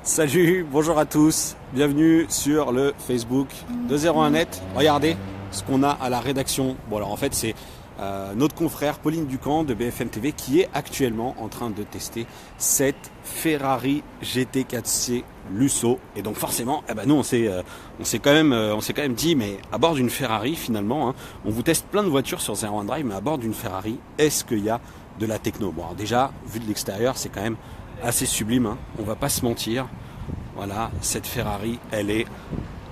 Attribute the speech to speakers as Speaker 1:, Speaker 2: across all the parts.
Speaker 1: Salut, bonjour à tous, bienvenue sur le Facebook de 01net. Regardez ce qu'on a à la rédaction. Bon alors en fait c'est notre confrère Pauline Ducamp de BFM TV qui est actuellement en train de tester cette Ferrari GT4C Lusso. Et donc forcément, nous on s'est quand même dit, mais à bord d'une Ferrari finalement, on vous teste plein de voitures sur 01 Drive, mais à bord d'une Ferrari, est-ce qu'il y a de la techno? Bon alors déjà, vu de l'extérieur, c'est quand même assez sublime, on va pas se mentir. Voilà, cette Ferrari, elle est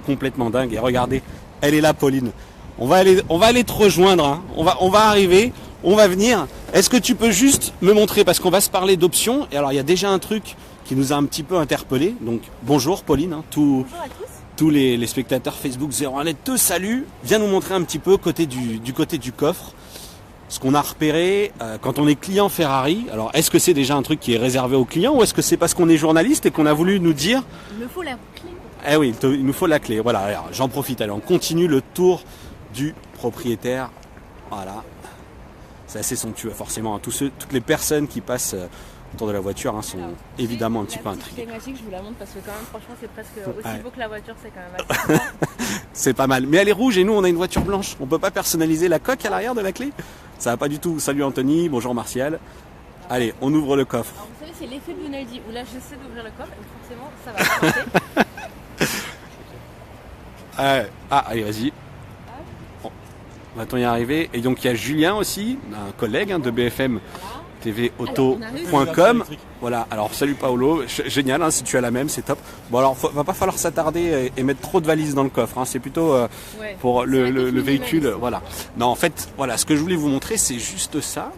Speaker 1: complètement dingue. Et regardez, elle est là, Pauline. On va aller te rejoindre. On va arriver, on va venir. Est-ce que tu peux juste me montrer, parce qu'on va se parler d'options. Et alors, il y a déjà un truc qui nous a un petit peu interpellé. Donc, bonjour, Pauline.
Speaker 2: Bonjour à tous.
Speaker 1: Tous les spectateurs Facebook 01net te saluent. Viens nous montrer un petit peu côté du côté du coffre. Ce qu'on a repéré quand on est client Ferrari. Alors, est-ce que c'est déjà un truc qui est réservé aux clients ou est-ce que c'est parce qu'on est journaliste et qu'on a voulu nous dire...
Speaker 2: Il me faut la clé.
Speaker 1: Eh oui, il nous faut la clé. Voilà, alors, j'en profite. Allez, on continue le tour du propriétaire. Voilà. C'est assez somptueux, forcément. Toutes les personnes qui passent autour de la voiture sont évidemment un petit peu intriguées.
Speaker 2: La thématique, je vous la montre parce que quand même, franchement, c'est presque aussi beau que la voiture. C'est quand même assez
Speaker 1: C'est pas mal. Mais elle est rouge et nous, on a une voiture blanche. On peut pas personnaliser la coque à l'arrière de la clé? Ça va pas du tout. Salut Anthony, bonjour Martial. Allez, on ouvre le coffre.
Speaker 2: Alors, vous savez, c'est l'effet Bunaldi où là, j'essaie d'ouvrir le coffre et forcément, ça va passer.
Speaker 1: Allez, vas-y. Bon, va-t-on y arriver? Et donc, il y a Julien aussi, un collègue de BFM TV Auto.com. Voilà, alors salut Paolo, génial, si tu as la même, c'est top. Bon alors, va pas falloir s'attarder et mettre trop de valises dans le coffre, c'est plutôt pour le véhicule, voilà. Non, en fait, voilà, ce que je voulais vous montrer, c'est juste ça,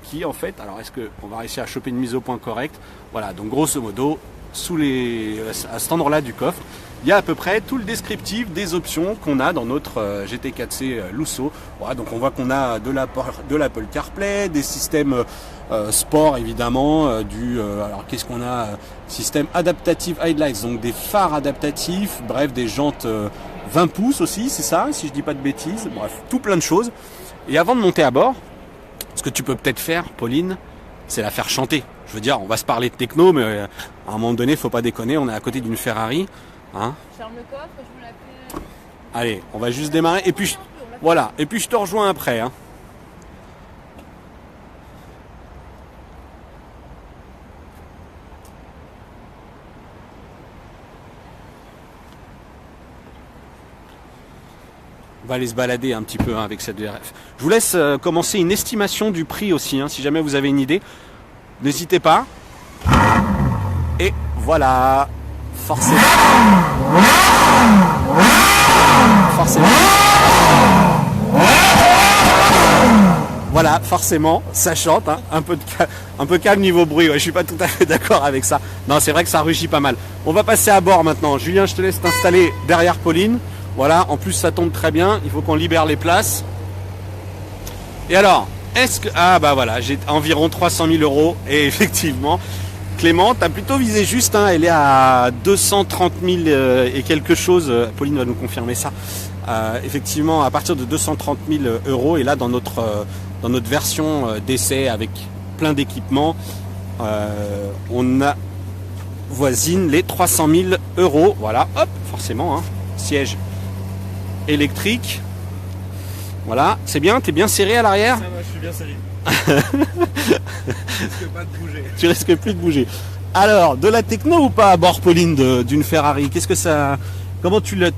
Speaker 1: qui en fait, alors est-ce qu'on va réussir à choper une mise au point correcte? Voilà, donc grosso modo, à cet endroit-là du coffre, il y a à peu près tout le descriptif des options qu'on a dans notre GT4C Lusso. Voilà, donc on voit qu'on a de l'Apple CarPlay, des systèmes sport évidemment, alors qu'est-ce qu'on a? Système adaptative headlights, donc des phares adaptatifs, bref des jantes 20 pouces aussi, c'est ça, si je dis pas de bêtises, bref, tout plein de choses. Et avant de monter à bord, ce que tu peux peut-être faire, Pauline, c'est la faire chanter. Je veux dire, on va se parler de techno, mais à un moment donné, il faut pas déconner, on est à côté d'une Ferrari.
Speaker 2: Ferme le coffre, je vous la fais.
Speaker 1: Allez, on va juste démarrer et puis voilà, et puis je te rejoins après. On va aller se balader un petit peu avec cette VRF. Je vous laisse commencer une estimation du prix aussi, si jamais vous avez une idée. N'hésitez pas. Et voilà. Forcément. Voilà, forcément, ça chante, un peu calme niveau bruit. Ouais, je suis pas tout à fait d'accord avec ça. Non, c'est vrai que ça rugit pas mal. On va passer à bord maintenant. Julien, je te laisse t'installer derrière Pauline. Voilà, en plus ça tombe très bien. Il faut qu'on libère les places. Et alors, est-ce que... voilà, j'ai environ 300 000 euros. Et effectivement... Clément, t'as plutôt visé juste, elle est à 230 000 et quelque chose, Pauline va nous confirmer ça, effectivement à partir de 230 000 euros, et là dans notre version d'essai avec plein d'équipements, on a voisine les 300 000 euros, voilà, hop, forcément, siège électrique, voilà, c'est bien, t'es bien serré à l'arrière?
Speaker 3: Ça va, je suis bien serré. Je risque pas de bouger.
Speaker 1: Tu risques plus de bouger. Alors, de la techno ou pas à bord, Pauline, d'une Ferrari? Qu'est-ce que ça... Comment tu l'as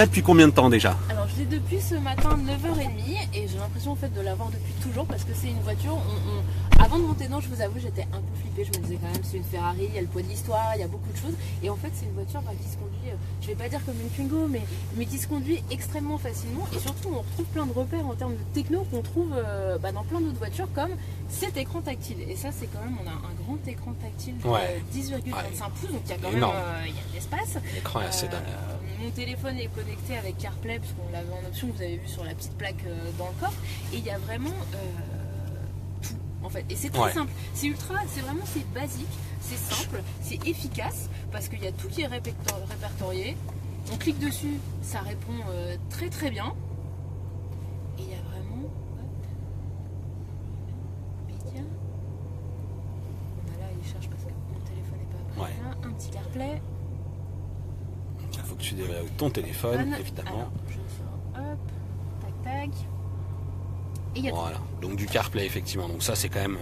Speaker 1: depuis combien de temps déjà?
Speaker 2: Alors, je l'ai depuis ce matin 9h30 et j'ai l'impression en fait de l'avoir depuis toujours parce que c'est une voiture. Avant de monter dedans, je vous avoue, j'étais un peu flippée. Je me disais quand même, c'est une Ferrari, il y a le poids de l'histoire, il y a beaucoup de choses. Et en fait, c'est une voiture qui se conduit, je vais pas dire comme une Twingo, mais qui se conduit extrêmement facilement. Et surtout, on retrouve plein de repères en termes de techno qu'on trouve dans plein d'autres voitures, comme cet écran tactile. Et ça, c'est quand même, on a un grand écran tactile de 10,25 pouces, donc il y a quand même il y a de l'espace.
Speaker 1: L'écran est assez dingue.
Speaker 2: Mon téléphone est connecté avec CarPlay, parce qu'on l'avait en option, vous avez vu sur la petite plaque dans le coffre. Et il y a vraiment tout, en fait. Et c'est très simple. C'est basique, c'est simple, c'est efficace, parce qu'il y a tout qui est répertorié. On clique dessus, ça répond très très bien. Et il y a vraiment... Média. Là, il cherche parce que mon téléphone n'est pas apparaît là. petit CarPlay.
Speaker 1: Il faut que tu déverrouilles ton téléphone, évidemment.
Speaker 2: Alors, je sors, hop, tac tac. Et il y a
Speaker 1: voilà, donc du CarPlay effectivement. Donc ça c'est quand même,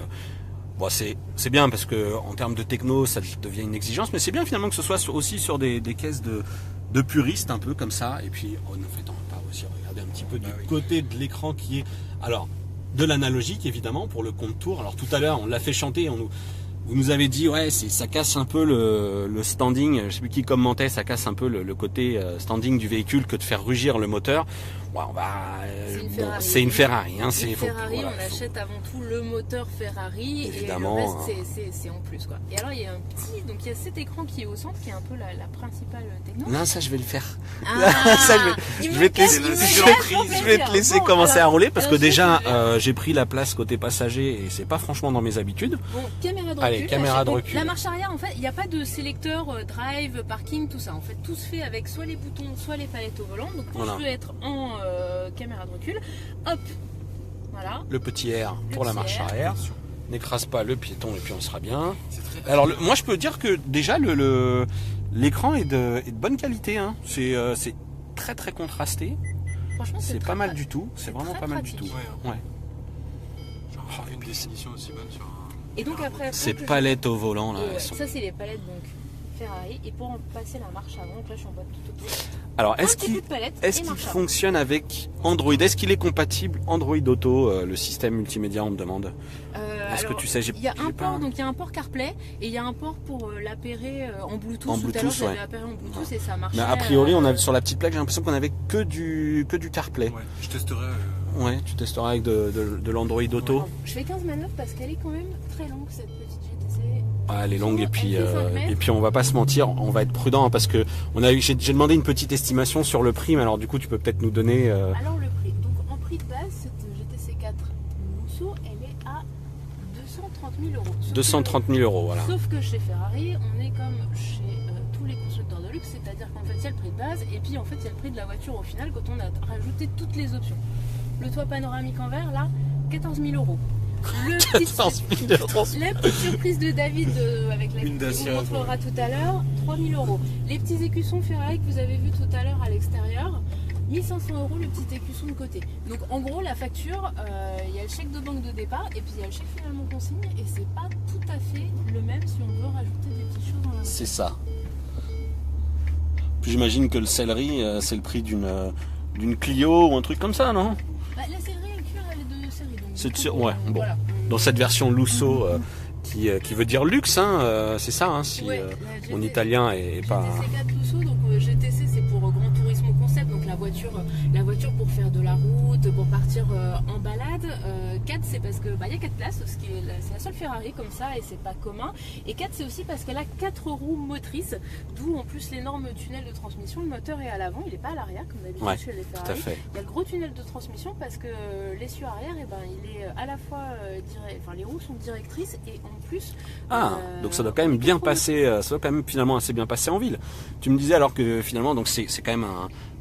Speaker 1: bon, c'est bien parce que en termes de techno ça devient une exigence, mais c'est bien finalement que ce soit aussi sur des caisses de puristes un peu comme ça. Et puis en fait on va aussi regarder un petit peu du côté de l'écran qui est, alors de l'analogique évidemment pour le contour. Alors tout à l'heure on l'a fait chanter, vous nous avez dit ouais ça casse un peu le standing, je sais plus qui commentait, ça casse un peu le côté standing du véhicule que de faire rugir le moteur. Ouais, c'est une Ferrari. Hein,
Speaker 2: on achète avant tout le moteur Ferrari,
Speaker 1: évidemment,
Speaker 2: et le reste c'est en plus quoi. Et alors il y a il y a cet écran qui est au centre qui est un peu la principale techno.
Speaker 1: Non, ça je vais le faire.
Speaker 2: Ça,
Speaker 1: je vais te laisser commencer à rouler parce que déjà j'ai pris la place côté passager et c'est pas franchement dans mes habitudes.
Speaker 2: Bon, caméra de recul.
Speaker 1: Allez, caméra de recul.
Speaker 2: La marche arrière en fait, il n'y a pas de sélecteur drive, parking, tout ça. En fait, tout se fait avec soit les boutons, soit les palettes au volant. Donc quand je veux être en caméra de recul, hop, voilà.
Speaker 1: Le petit R pour la marche arrière. N'écrase pas le piéton et puis on sera bien. Alors moi je peux dire que déjà l'écran est de bonne qualité. Hein. C'est très très contrasté.
Speaker 2: Franchement
Speaker 1: c'est pas mal du tout. C'est vraiment pas mal du tout. Ouais.
Speaker 3: Genre une définition aussi bonne sur un...
Speaker 2: Et donc après
Speaker 1: ces palettes au volant là.
Speaker 2: Ça c'est les palettes donc Ferrari. Et pour en passer la marche avant, donc là je suis en mode tout autour.
Speaker 1: Alors, est-ce qu'il fonctionne avec Android? Est-ce qu'il est compatible Android Auto, le système multimédia, on me demande? Est-ce que tu sais?
Speaker 2: Il y a un port, donc il y a un port CarPlay et il y a un port pour l'appairer en Bluetooth. En Bluetooth,
Speaker 1: ouais.
Speaker 2: L'appairer en Bluetooth et ça marche.
Speaker 1: Mais a priori, on a sur la petite plaque, j'ai l'impression qu'on avait que du CarPlay.
Speaker 3: Ouais, je testerai.
Speaker 1: Ouais, tu testeras avec de l'Android Auto.
Speaker 2: Ouais. Je fais 15 manœuvres parce qu'elle est quand même très longue cette petite GTC.
Speaker 1: Ah, elle est longue et puis on va pas se mentir, on va être prudent parce que j'ai demandé une petite estimation sur le prix, mais alors du coup tu peux peut-être nous donner.
Speaker 2: Alors le prix, donc en prix de base cette GTC 4 Musso, elle est à 230 000 euros.
Speaker 1: 230 000 euros, voilà.
Speaker 2: Sauf que chez Ferrari, on est comme chez tous les constructeurs de luxe, c'est-à-dire qu'en fait il y a le prix de base et puis en fait il y a le prix de la voiture au final quand on a rajouté toutes les options. Le toit panoramique en verre là, 14 000 euros. La petite surprise de David avec laquelle il vous montrera tout à l'heure, 3 000 euros. Les petits écussons Ferrari que vous avez vus tout à l'heure à l'extérieur, 1 500 euros le petit écusson de côté. Donc en gros la facture, il y a le chèque de banque de départ et puis il y a le chèque finalement consigne et c'est pas tout à fait le même si on veut rajouter des petites choses dans la voiture.
Speaker 1: C'est ça. Puis j'imagine que le céleri c'est le prix d'une Clio ou un truc comme ça, non?
Speaker 2: La céleri et le cuir elle est de série.
Speaker 1: C'est bon. Voilà. Dans cette version Lusso qui veut dire luxe, hein, c'est ça, hein, si mon italien est pas.
Speaker 2: GTC 4 Lusso, donc GTC c'est pour Grand Tourisme Concept, donc la voiture pour faire de la route, pour partir en balade. 4 c'est parce que il y a 4 places, c'est la seule Ferrari comme ça et c'est pas commun. Et 4 c'est aussi parce qu'elle a 4 roues motrices, d'où en plus l'énorme tunnel de transmission. Le moteur est à l'avant, il est pas à l'arrière comme d'habitude chez les Ferrari.
Speaker 1: Tout à fait.
Speaker 2: Il y a le gros tunnel de transmission parce que l'essieu arrière, il est à la fois les roues sont directrices et en plus.
Speaker 1: Donc ça doit quand même bien passer, ça doit quand même finalement assez bien passer en ville. Tu me disais alors que finalement donc c'est quand même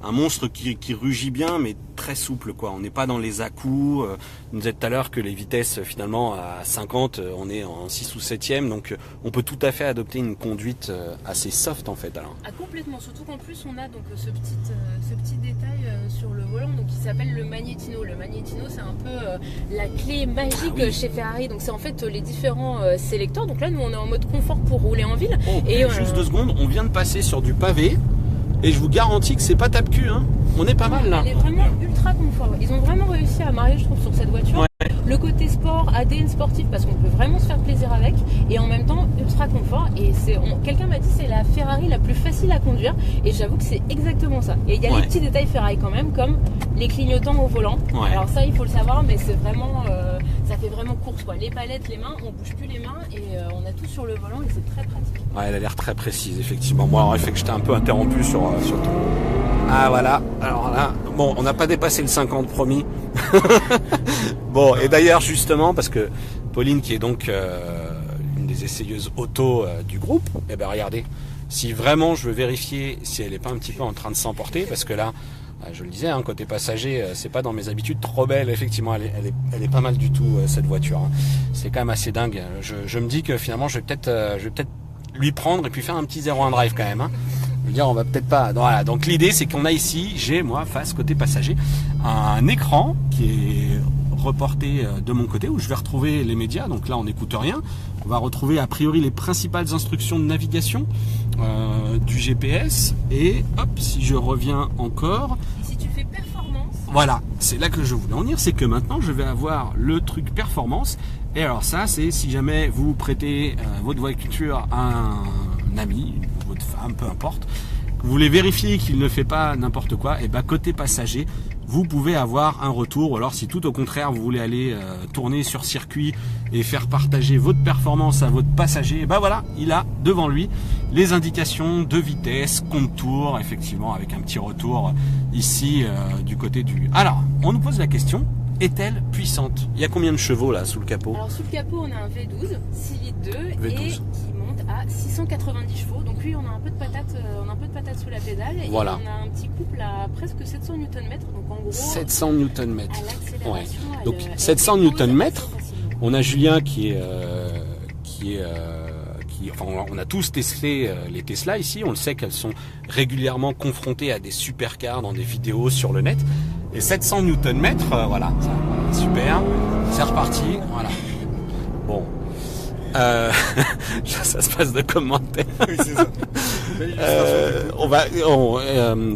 Speaker 1: un monstre qui rugit bien mais très souple quoi. On n'est pas dans les à-coups. Vous nous dites tout à l'heure que les vitesses finalement à 50 on est en 6 ou 7e donc on peut tout à fait adopter une conduite assez soft en fait alors.
Speaker 2: Complètement, surtout qu'en plus on a donc ce petit détail sur le volant donc qui s'appelle le magnétino. Le magnétino c'est un peu la clé magique chez Ferrari, donc c'est en fait les différents sélecteurs. Donc là nous on est en mode confort pour rouler en ville.
Speaker 1: Et juste 2 secondes, on vient de passer sur du pavé et je vous garantis que c'est pas tape-cul, hein. On est pas mal là.
Speaker 2: Elle est vraiment ultra confort. Ils ont vraiment réussi à marier je trouve sur cette voiture. Ouais. Le côté sport, ADN sportif parce qu'on peut vraiment se faire plaisir avec et en même temps ultra confort et quelqu'un m'a dit c'est la Ferrari la plus facile à conduire et j'avoue que c'est exactement ça. Et il y a les petits détails Ferrari quand même comme les clignotants au volant. Ouais. Alors ça il faut le savoir mais c'est vraiment ça fait vraiment course quoi. Les palettes, les mains, on bouge plus les mains et on a tout sur le volant et c'est très pratique.
Speaker 1: Ouais, elle a l'air très précise effectivement. Moi en fait que j'étais un peu interrompu sur tout. Ah voilà, alors là, bon, on n'a pas dépassé le 50 promis. Bon, et d'ailleurs justement, parce que Pauline qui est donc une des essayeuses auto du groupe, eh ben regardez, si vraiment je veux vérifier si elle n'est pas un petit peu en train de s'emporter, parce que là, je le disais, hein, côté passager, c'est pas dans mes habitudes trop belle, effectivement, elle est pas mal du tout cette voiture. Hein. C'est quand même assez dingue. Je me dis que finalement je vais peut-être lui prendre et puis faire un petit 01 drive quand même. Hein. Je veux dire, on va peut-être pas. Voilà. Donc l'idée, c'est qu'on a ici, j'ai moi face côté passager, un écran qui est reporté de mon côté où je vais retrouver les médias. Donc là, on n'écoute rien. On va retrouver a priori les principales instructions de navigation du GPS. Et hop, si je reviens encore.
Speaker 2: Et si tu fais performance.
Speaker 1: Voilà, c'est là que je voulais en venir, c'est que maintenant je vais avoir le truc performance. Et alors ça, c'est si jamais vous prêtez votre voiture à un ami, votre femme, peu importe, vous voulez vérifier qu'il ne fait pas n'importe quoi, et ben côté passager, vous pouvez avoir un retour. Ou alors si tout au contraire vous voulez aller tourner sur circuit et faire partager votre performance à votre passager, et ben voilà, il a devant lui les indications de vitesse, contour, effectivement avec un petit retour ici du côté du... Alors, on nous pose la question, est-elle puissante? Il y a combien de chevaux là sous le capot?
Speaker 2: Alors sous le capot on a un V12, 6 litres 2
Speaker 1: V12.
Speaker 2: et qui monte à 690 chevaux. Donc lui on a un peu de patate, sous la pédale.
Speaker 1: Voilà.
Speaker 2: Et on a un petit couple à presque 700 Nm. Donc en gros
Speaker 1: 700 Nm.
Speaker 2: à l'accélération,
Speaker 1: Ouais. Donc 700 Nm. On a Julien enfin, on a tous testé les Tesla ici. On le sait qu'elles sont régulièrement confrontées à des supercars dans des vidéos sur le net. Et 700 Nm, voilà, super. C'est reparti, voilà. Bon. Ça se passe de commentaires.
Speaker 3: Oui, c'est ça.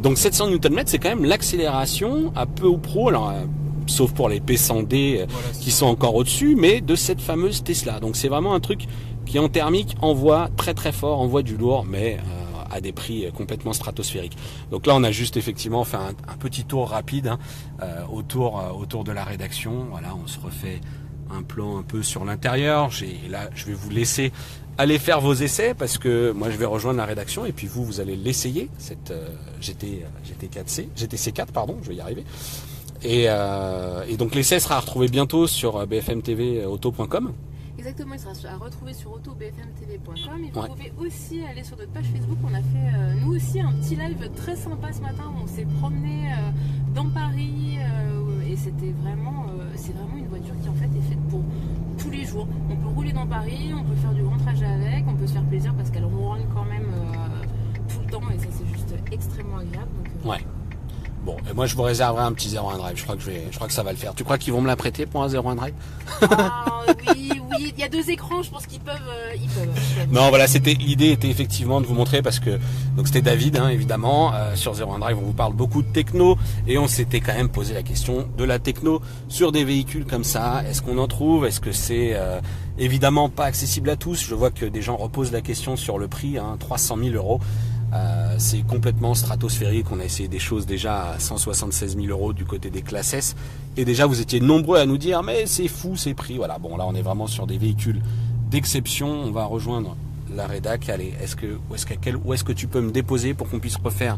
Speaker 1: Donc 700 Nm, c'est quand même l'accélération à peu ou prou. Alors, sauf pour les P100D qui sont encore au-dessus, mais de cette fameuse Tesla. Donc c'est vraiment un truc qui en thermique envoie très très fort, envoie du lourd, mais à des prix complètement stratosphériques. Donc là on a juste effectivement fait un petit tour rapide autour de la rédaction. Voilà, on se refait un plan un peu sur l'intérieur. Là je vais vous laisser aller faire vos essais parce que moi je vais rejoindre la rédaction et puis vous allez l'essayer, cette GTC4, pardon, je vais y arriver. Et donc l'essai sera retrouvé bientôt sur bfmtvauto.com.
Speaker 2: Exactement, il sera à retrouver sur autobfmtv.com et vous pouvez aussi aller sur notre page Facebook. On a fait nous aussi un petit live très sympa ce matin où on s'est promené dans Paris et c'était vraiment, c'est vraiment une voiture qui en fait est faite pour tous les jours. On peut rouler dans Paris, on peut faire du grand trajet avec, on peut se faire plaisir parce qu'elle ronronne quand même tout le temps et ça c'est juste extrêmement agréable. Donc,
Speaker 1: ouais. Bon, et moi je vous réserverai un petit 01 drive, je crois que ça va le faire. Tu crois qu'ils vont me la prêter pour un 01 drive?
Speaker 2: Oui, il y a 2 écrans, je pense qu'ils peuvent.
Speaker 1: Non, voilà, l'idée était effectivement de vous montrer parce que donc c'était David, hein, évidemment, sur 01 drive on vous parle beaucoup de techno et on s'était quand même posé la question de la techno sur des véhicules comme ça. Est-ce qu'on en trouve? Est-ce que c'est évidemment pas accessible à tous? Je vois que des gens reposent la question sur le prix, hein, 300 000 €. C'est complètement stratosphérique. On a essayé des choses déjà à 176 000 € du côté des classes S. Et déjà, vous étiez nombreux à nous dire mais c'est fou ces prix. Voilà, bon là on est vraiment sur des véhicules d'exception. On va rejoindre la rédac. Allez, où est-ce que tu peux me déposer pour qu'on puisse refaire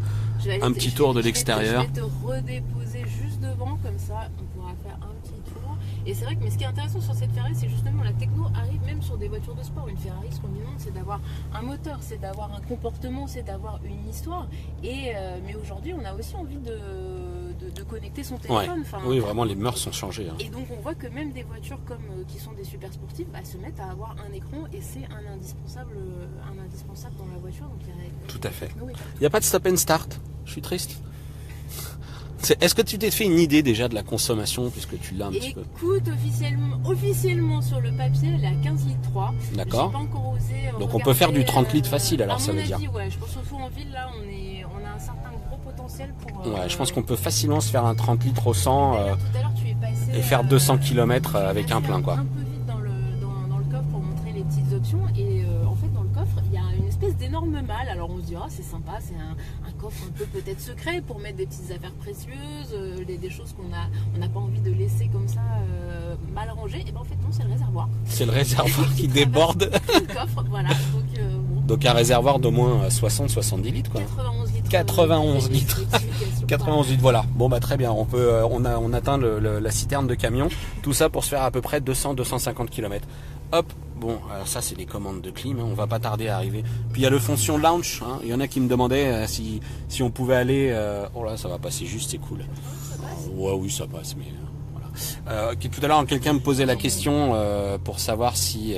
Speaker 1: un petit tour de l'extérieur?
Speaker 2: Je vais te redéposer juste devant, comme ça on pourra faire un petit tour. Et c'est vrai que mais ce qui est intéressant sur cette Ferrari, c'est justement la techno arrive même sur des voitures de sport. Une Ferrari, ce qu'on lui demande, c'est d'avoir un moteur, c'est d'avoir un comportement, c'est d'avoir une histoire. Et mais aujourd'hui, on a aussi envie de connecter son téléphone.
Speaker 1: Ouais.
Speaker 2: Enfin,
Speaker 1: oui, vraiment, les mœurs sont changées. Hein.
Speaker 2: Et donc, on voit que même des voitures comme qui sont des super sportives se mettent à avoir un écran et c'est un indispensable dans la voiture. Donc,
Speaker 1: tout à fait. Il n'y a pas de stop and start. Je suis triste. Est-ce que tu t'es fait une idée déjà de la consommation puisque tu l'as un petit peu?
Speaker 2: Écoute, officiellement sur le papier, elle est à 15 litres 3.
Speaker 1: D'accord.
Speaker 2: J'ai pas encore osé.
Speaker 1: Donc on peut faire du 30 litres facile alors ça veut dire.
Speaker 2: Ouais, je pense surtout en ville là, on a un certain gros potentiel pour.
Speaker 1: Ouais, je pense qu'on peut facilement se faire un 30 litres au 100
Speaker 2: tout à l'heure, tu es passé,
Speaker 1: et faire 200 km avec un plein quoi.
Speaker 2: Un peu vite dans le coffre pour montrer les petites options et en fait dans le coffre il y a une espèce d'énorme malle. Alors on se dira c'est sympa, c'est un coffre un peu peut-être secret pour mettre des petites affaires précieuses, des choses qu'on n'a pas envie de laisser comme ça mal rangées. Et ben en fait non, c'est le réservoir. C'est
Speaker 1: le réservoir qui déborde.
Speaker 2: Le coffre, voilà.
Speaker 1: Donc un réservoir d'au moins 60-70 litres quoi.
Speaker 2: 91 litres.
Speaker 1: 91 litres. 91 litres, voilà. Bon bah très bien, on atteint la citerne de camion. Tout ça pour se faire à peu près 200-250 km. Hop, bon, alors ça c'est les commandes de clim, hein, on va pas tarder à arriver. Puis il y a le fonction launch, hein, il y en a qui me demandaient si on pouvait aller... oh là, ça va passer juste, c'est cool. Ouais, oui, ça passe, mais voilà. Tout à l'heure, quelqu'un me posait la question pour savoir si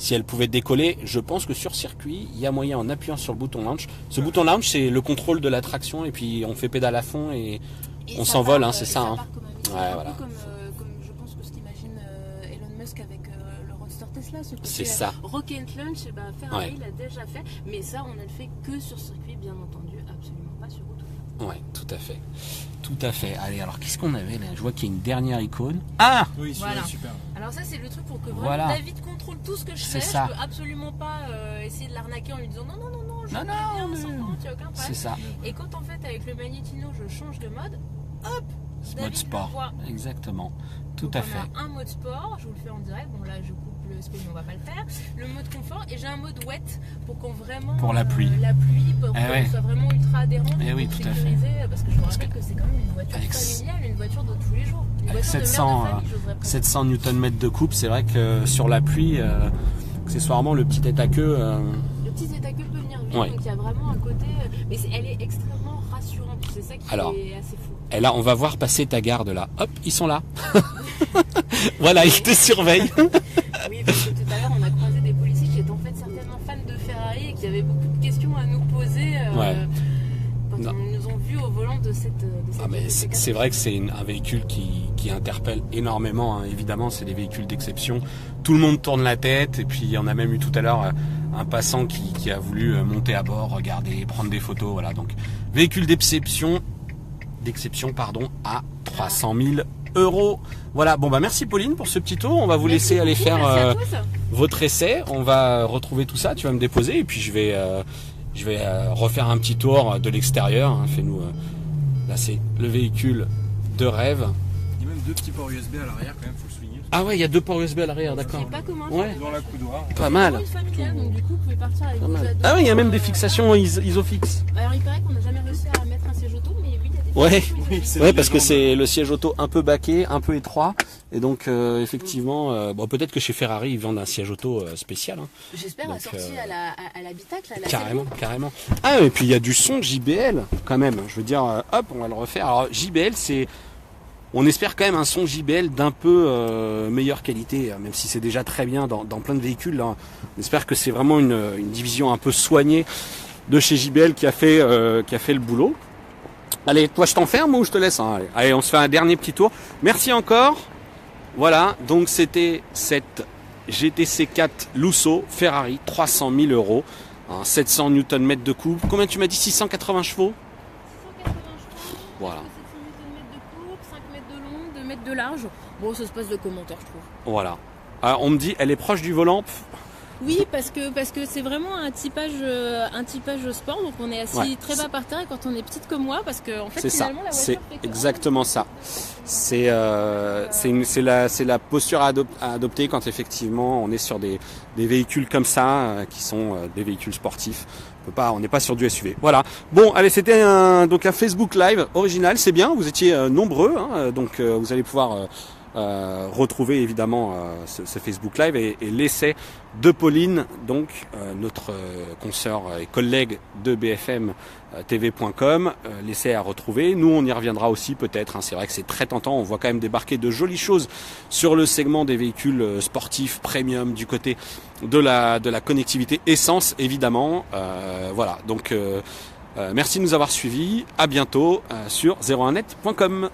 Speaker 1: si elle pouvait décoller. Je pense que sur circuit, il y a moyen en appuyant sur le bouton launch. Ce bouton launch, c'est le contrôle de la traction et puis on fait pédale à fond et on s'envole, hein, c'est ça. Hein.
Speaker 2: Ouais, voilà. Comme je pense que ce qu'imagine Elon Musk avec le Roadster Tesla.
Speaker 1: C'est ça.
Speaker 2: Rock and Launch, Ferrari l'a déjà fait, mais ça on ne le fait que sur circuit, bien entendu, absolument pas sur route.
Speaker 1: Ouais, tout à fait. Tout à fait. Allez, alors qu'est-ce qu'on avait là? Je vois qu'il y a une dernière icône. Ah
Speaker 3: oui, voilà. Super.
Speaker 2: Alors ça c'est le truc pour que vraiment David contrôle tout ce que je fais.
Speaker 1: Ça.
Speaker 2: Je peux absolument pas essayer de l'arnaquer en lui disant non, je fais bien sans compte, il n'y a aucun problème.
Speaker 1: C'est ça.
Speaker 2: Et quand en fait avec le Magnetino je change de mode, hop,
Speaker 1: mode sport. Exactement. Tout
Speaker 2: donc
Speaker 1: à fait.
Speaker 2: On a un mode sport, je vous le fais en direct. Bon là je coupe le spin, on va pas le faire. Le mode confort et j'ai un mode wet pour qu'on vraiment
Speaker 1: pour la pluie.
Speaker 2: Pour qu'elle soit vraiment ultra adhérente.
Speaker 1: Et oui, tout à fait.
Speaker 2: Parce que je vous rappelle que c'est quand même une voiture familiale, une voiture de tous les jours. Une
Speaker 1: avec
Speaker 2: voiture
Speaker 1: 700 Nm de coupe, c'est vrai que sur la pluie, accessoirement le petit tête à queue.
Speaker 2: Le petit tête à queue peut venir vite, donc il y a vraiment un côté. Mais elle est extrêmement rassurante. C'est ça qui est assez fou.
Speaker 1: Et là, on va voir passer ta garde là. Hop, ils sont là. Voilà, ils te surveillent.
Speaker 2: Oui, parce que tout à l'heure, on a croisé des policiers qui étaient en fait certainement fans de Ferrari et qui avaient beaucoup de questions à nous poser quand ils nous ont vus au volant de cette
Speaker 1: mais c'est vrai que c'est un véhicule qui interpelle énormément. Hein. Évidemment, c'est des véhicules d'exception. Tout le monde tourne la tête. Et puis, on a même eu tout à l'heure un passant qui a voulu monter à bord, regarder, prendre des photos. Voilà, donc véhicule d'exception à 300 000 €. Voilà, bon bah merci Pauline pour ce petit tour. On va vous laisser aller faire votre essai. On va retrouver tout ça. Tu vas me déposer et puis je vais refaire un petit tour de l'extérieur. Hein. Fais-nous. Là, c'est le véhicule de rêve.
Speaker 3: Il y a même 2 petits ports USB à l'arrière quand même, faut le souligner.
Speaker 1: Ah ouais, il y a 2 ports USB à l'arrière, d'accord.
Speaker 2: Pas comment
Speaker 3: dans la coudoir.
Speaker 1: Pas mal.
Speaker 2: Donc du coup, vous pouvez partir avec vos ados.
Speaker 1: Ah oui, il y a même des fixations ISOFIX.
Speaker 2: Alors il paraît qu'on n'a jamais réussi à mettre un siège auto, mais oui, il y a des
Speaker 1: Ouais, parce que c'est le siège auto un peu baqué, un peu étroit. Et donc, effectivement, peut-être que chez Ferrari, ils vendent un siège auto spécial. Hein.
Speaker 2: J'espère assorti à l'habitacle.
Speaker 1: Carrément. Ah, et puis il y a du son JBL, quand même. Je veux dire, hop, on va le refaire. Alors, JBL, on espère quand même un son JBL d'un peu meilleure qualité, même si c'est déjà très bien dans plein de véhicules. Là. On espère que c'est vraiment une division un peu soignée de chez JBL qui a fait le boulot. Allez, toi je t'enferme ou je te laisse hein. Allez, on se fait un dernier petit tour. Merci encore. Voilà, donc c'était cette GTC 4 Lusso Ferrari, 300 000 €, 700 Nm de coupe. Combien tu m'as dit? 680 chevaux?
Speaker 2: 680 chevaux. Voilà. 700 Nm de coupe, 5 mètres de long, 2 mètres de large. Bon, ça se passe de commentaires, je trouve.
Speaker 1: Voilà. Alors, on me dit, elle est proche du volant.
Speaker 2: Oui, parce que c'est vraiment un typage sport, donc on est assis très bas par terre et quand on est petite comme moi, parce que en fait finalement la voiture
Speaker 1: c'est exactement ça. C'est la posture à adopter quand effectivement on est sur des véhicules comme ça qui sont des véhicules sportifs. On n'est pas sur du SUV. Voilà. Bon, allez, c'était un Facebook Live original, c'est bien. Vous étiez nombreux, hein, donc vous allez pouvoir retrouver évidemment ce Facebook Live et l'essai de Pauline, donc notre consoeur et collègue de BFM TV.com, l'essai à retrouver. Nous on y reviendra aussi peut-être, hein. C'est vrai que c'est très tentant, on voit quand même débarquer de jolies choses sur le segment des véhicules sportifs premium du côté de la connectivité essence évidemment. Voilà, donc merci de nous avoir suivis, à bientôt sur 01net.com.